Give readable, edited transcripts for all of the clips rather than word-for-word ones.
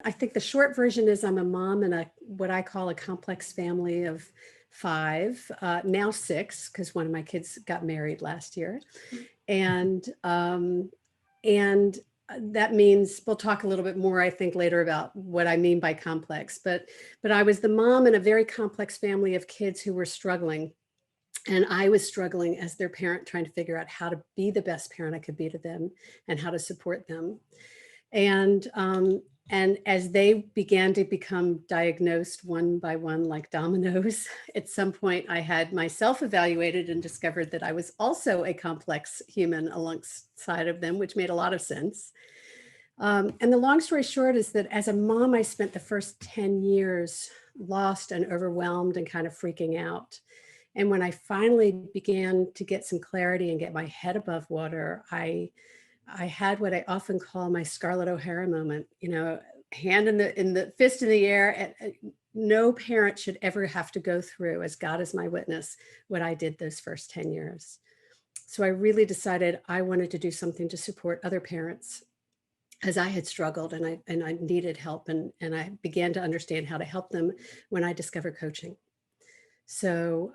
I think the short version is I'm a mom in what I call a complex family of 5, now 6, because one of my kids got married last year. And that means we'll talk a little bit more, I think, later about what I mean by complex. But I was the mom in a very complex family of kids who were struggling. And I was struggling as their parent, trying to figure out how to be the best parent I could be to them and how to support them. And as they began to become diagnosed one by one like dominoes, at some point I had myself evaluated and discovered that I was also a complex human alongside of them, which made a lot of sense. And the long story short is that as a mom, I spent the first 10 years lost and overwhelmed and kind of freaking out. And when I finally began to get some clarity and get my head above water, I had what I often call my Scarlett O'Hara moment, hand in the fist in the air. And no parent should ever have to go through, as God is my witness, what I did those first 10 years. So I really decided I wanted to do something to support other parents, as I had struggled and I needed help. And I began to understand how to help them when I discovered coaching. So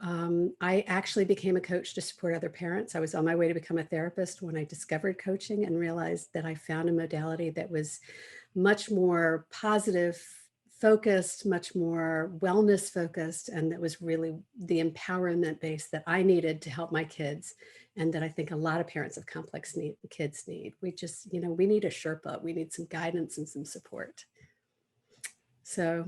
I actually became a coach to support other parents. I was on my way to become a therapist when I discovered coaching and realized that I found a modality that was much more positive focused, much more wellness focused, and that was really the empowerment base that I needed to help my kids, and that I think a lot of parents of complex kids need. We just, we need a Sherpa. We need some guidance and some support. So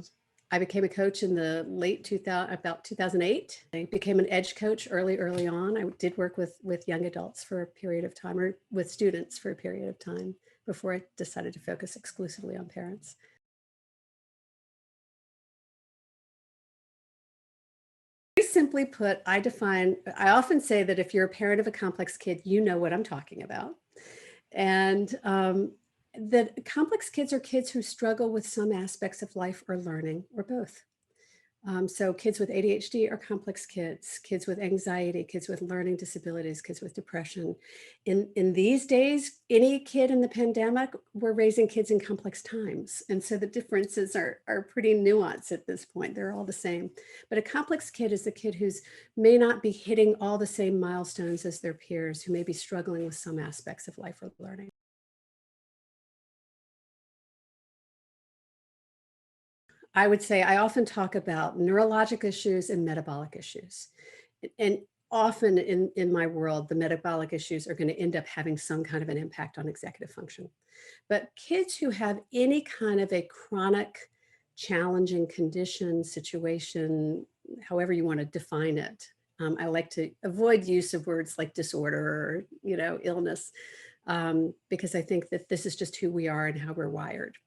I became a coach in the late 2000, about 2008. I became an edge coach early on. I did work with young adults for a period of time, or with students for a period of time, before I decided to focus exclusively on parents. Very simply put, I often say that if you're a parent of a complex kid, you know what I'm talking about. And that complex kids are kids who struggle with some aspects of life or learning, or both. So kids with ADHD are complex kids, kids with anxiety, kids with learning disabilities, kids with depression. In these days, any kid in the pandemic, we're raising kids in complex times. And so the differences are pretty nuanced at this point. They're all the same. But a complex kid is a kid who's may not be hitting all the same milestones as their peers, who may be struggling with some aspects of life or learning. I would say I often talk about neurologic issues and metabolic issues. And often in my world, the metabolic issues are going to end up having some kind of an impact on executive function. But kids who have any kind of a chronic, challenging condition, situation, however you want to define it, I like to avoid use of words like disorder or, illness, because I think that this is just who we are and how we're wired.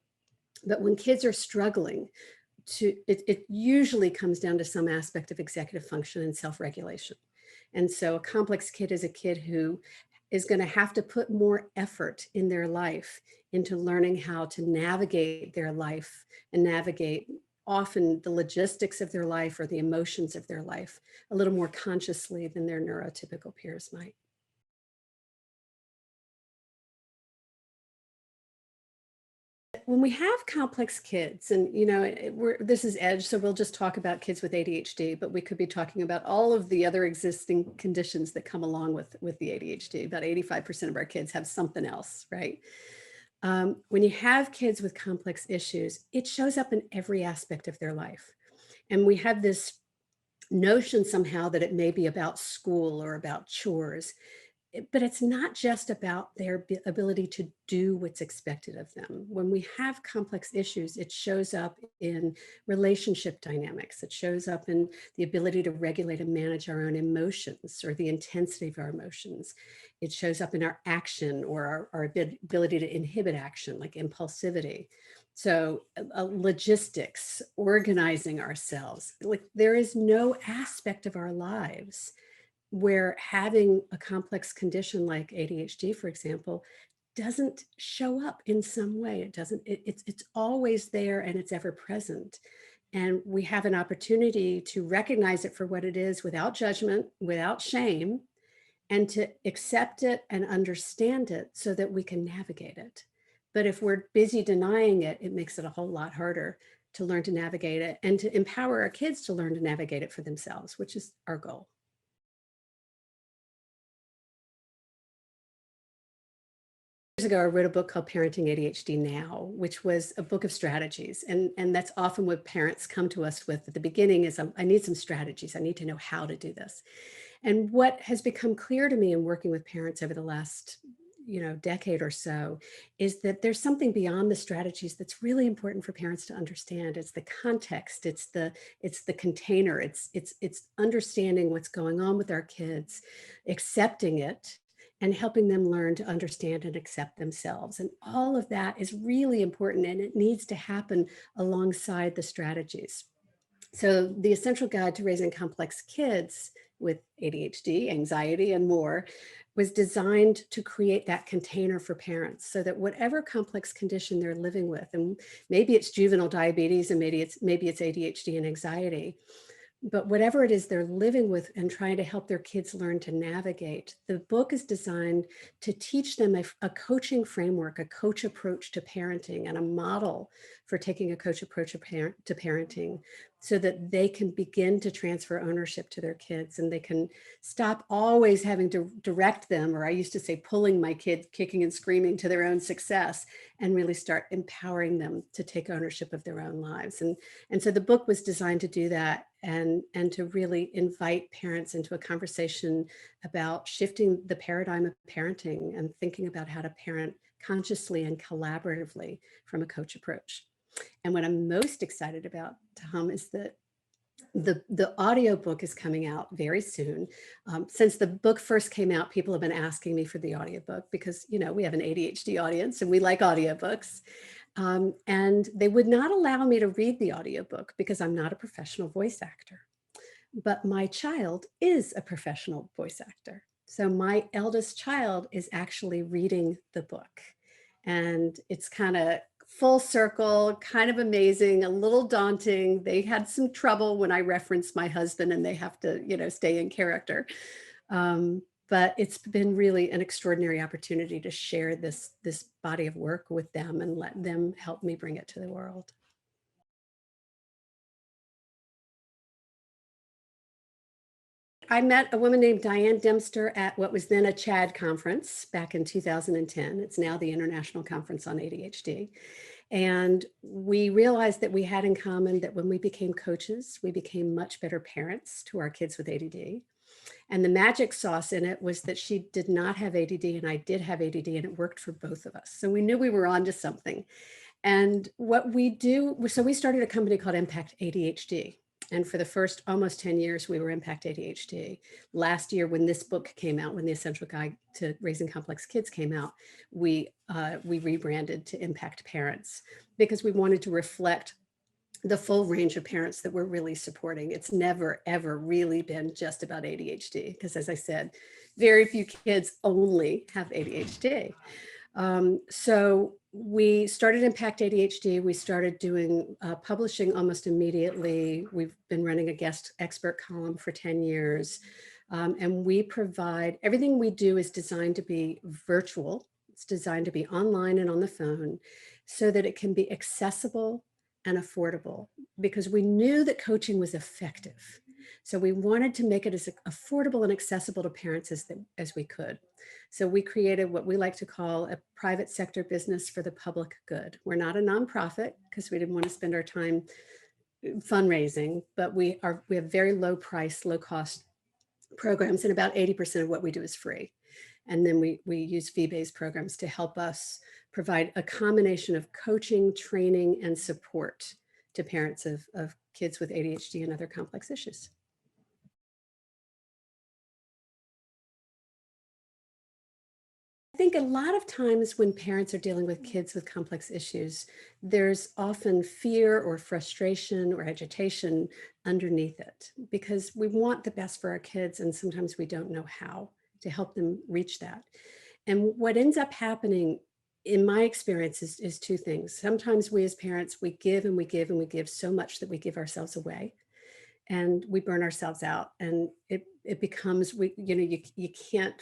But when kids are struggling, it usually comes down to some aspect of executive function and self-regulation. And so a complex kid is a kid who is going to have to put more effort in their life into learning how to navigate their life and navigate often the logistics of their life or the emotions of their life a little more consciously than their neurotypical peers might. When we have complex kids, and this is Edge, so we'll just talk about kids with ADHD, but we could be talking about all of the other existing conditions that come along with the ADHD. About 85% of our kids have something else, right? When you have kids with complex issues, it shows up in every aspect of their life. And we have this notion somehow that it may be about school or about chores. But it's not just about their ability to do what's expected of them. When we have complex issues, it shows up in relationship dynamics. It shows up in the ability to regulate and manage our own emotions, or the intensity of our emotions. It shows up in our action, or our ability to inhibit action, like impulsivity. So logistics, organizing ourselves. Like, there is no aspect of our lives where having a complex condition like ADHD, for example, doesn't show up in some way. It's always there, and it's ever present. And we have an opportunity to recognize it for what it is, without judgment, without shame, and to accept it and understand it so that we can navigate it. But if we're busy denying it, it makes it a whole lot harder to learn to navigate it and to empower our kids to learn to navigate it for themselves, which is our goal. Years ago, I wrote a book called Parenting ADHD Now, which was a book of strategies. And that's often what parents come to us with at the beginning is, I need some strategies. I need to know how to do this. And what has become clear to me in working with parents over the last, decade or so, is that there's something beyond the strategies that's really important for parents to understand. It's the context, it's the container, it's understanding what's going on with our kids, accepting it, and helping them learn to understand and accept themselves. And all of that is really important, and it needs to happen alongside the strategies. So the Essential Guide to Raising Complex Kids with ADHD, anxiety, and more was designed to create that container for parents so that whatever complex condition they're living with, and maybe it's juvenile diabetes and maybe it's ADHD and anxiety, but whatever it is they're living with and trying to help their kids learn to navigate, the book is designed to teach them a coaching framework, a coach approach to parenting, and a model for taking a coach approach to parenting so that they can begin to transfer ownership to their kids and they can stop always having to direct them, or I used to say pulling my kids kicking and screaming to their own success, and really start empowering them to take ownership of their own lives. And so the book was designed to do that and to really invite parents into a conversation about shifting the paradigm of parenting and thinking about how to parent consciously and collaboratively from a coach approach. And what I'm most excited about, Tom, is that the audiobook is coming out very soon. Since the book first came out, people have been asking me for the audiobook because, we have an ADHD audience and we like audiobooks. And they would not allow me to read the audiobook because I'm not a professional voice actor. But my child is a professional voice actor. So my eldest child is actually reading the book. And it's kind of full circle, kind of amazing, a little daunting. They had some trouble when I referenced my husband and they have to, stay in character. But it's been really an extraordinary opportunity to share this body of work with them and let them help me bring it to the world. I met a woman named Diane Dempster at what was then a CHAD conference back in 2010. It's now the International Conference on ADHD. And we realized that we had in common that when we became coaches, we became much better parents to our kids with ADD. And the magic sauce in it was that she did not have ADD and I did have ADD, and it worked for both of us. So we knew we were onto something. And what we do, so we started a company called Impact ADHD. And for the first almost 10 years, we were Impact ADHD. Last year, when this book came out, when the Essential Guide to Raising Complex Kids came out, we rebranded to Impact Parents because we wanted to reflect the full range of parents that we're really supporting. It's never, ever really been just about ADHD because, as I said, very few kids only have ADHD. So we started Impact ADHD. We started doing publishing almost immediately. We've been running a guest expert column for 10 years. And we provide, everything we do is designed to be virtual. It's designed to be online and on the phone so that it can be accessible and affordable, because we knew that coaching was effective. So we wanted to make it as affordable and accessible to parents as we could. So we created what we like to call a private sector business for the public good. We're not a nonprofit because we didn't want to spend our time fundraising, but we have very low price, low cost programs, and about 80% of what we do is free. And then we use fee-based programs to help us provide a combination of coaching, training, and support to parents of kids with ADHD and other complex issues. I think a lot of times when parents are dealing with kids with complex issues, there's often fear or frustration or agitation underneath it because we want the best for our kids and sometimes we don't know how to help them reach that. And what ends up happening in my experience is two things. Sometimes we as parents, we give and we give and we give so much that we give ourselves away and we burn ourselves out, and it becomes, you can't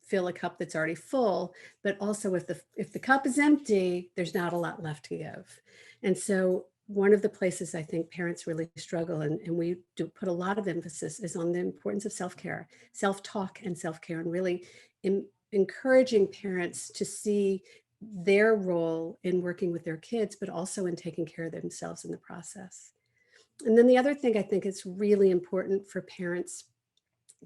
fill a cup that's already full, but also if the cup is empty, there's not a lot left to give. And so one of the places I think parents really struggle, and we do put a lot of emphasis, is on the importance of self-care, self-talk and self-care, and really encouraging parents to see their role in working with their kids, but also in taking care of themselves in the process. And then the other thing I think is really important for parents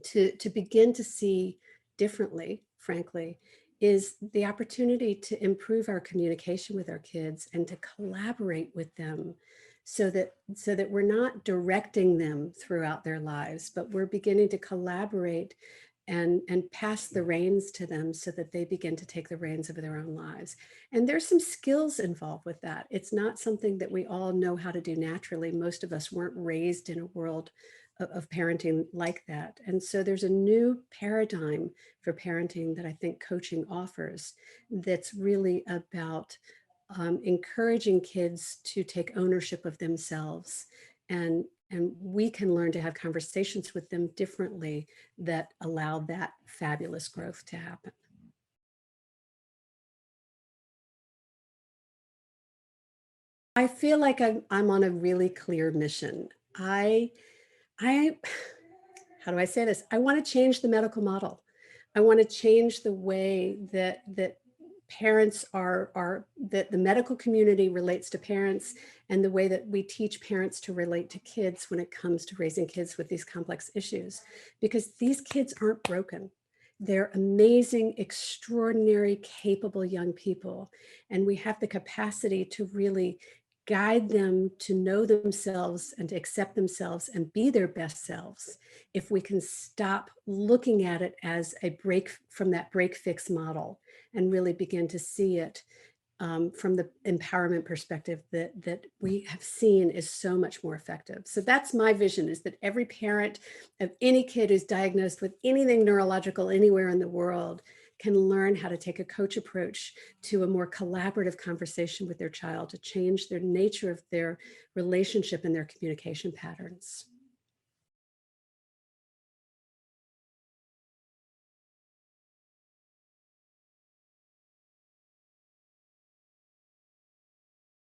to begin to see differently, frankly, is the opportunity to improve our communication with our kids and to collaborate with them so that we're not directing them throughout their lives, but we're beginning to collaborate and pass the reins to them so that they begin to take the reins of their own lives. And there's some skills involved with that. It's not something that we all know how to do naturally. Most of us weren't raised in a world of parenting like that. And so there's a new paradigm for parenting that I think coaching offers that's really about encouraging kids to take ownership of themselves, and we can learn to have conversations with them differently that allow that fabulous growth to happen. I feel like I'm on a really clear mission. I how do I say this? I want to change the medical model. I want to change the way that parents are that the medical community relates to parents, and the way that we teach parents to relate to kids when it comes to raising kids with these complex issues, because these kids aren't broken. They're amazing, extraordinary, capable young people, and we have the capacity to really guide them to know themselves and to accept themselves and be their best selves if we can stop looking at it as a break from that break fix model and really begin to see it from the empowerment perspective that we have seen is so much more effective. So that's my vision, is that every parent of any kid who's diagnosed with anything neurological anywhere in the world can learn how to take a coach approach to a more collaborative conversation with their child to change their nature of their relationship and their communication patterns.